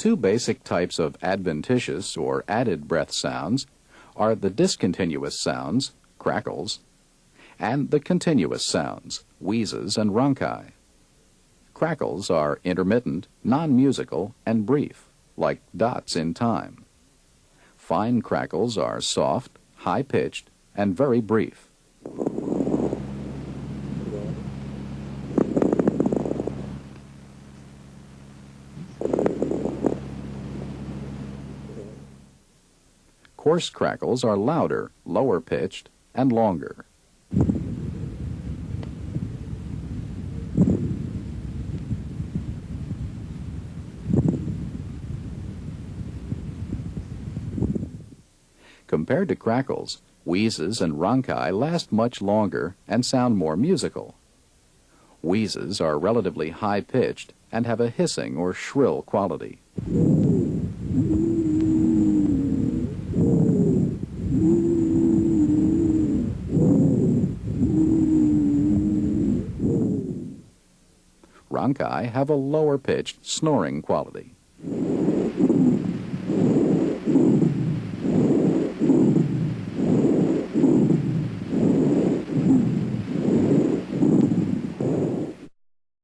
two basic types of adventitious or added breath sounds are the discontinuous sounds, crackles, and the continuous sounds, wheezes and rhonchi. Crackles are intermittent, non-musical, and brief, like dots in time. Fine crackles are soft, high-pitched, and very brief. Coarse crackles are louder, lower-pitched, and longer. Compared to crackles, wheezes and rhonchi last much longer and sound more musical. Wheezes are relatively high-pitched and have a hissing or shrill quality. Rhonchi have a lower-pitched, snoring quality.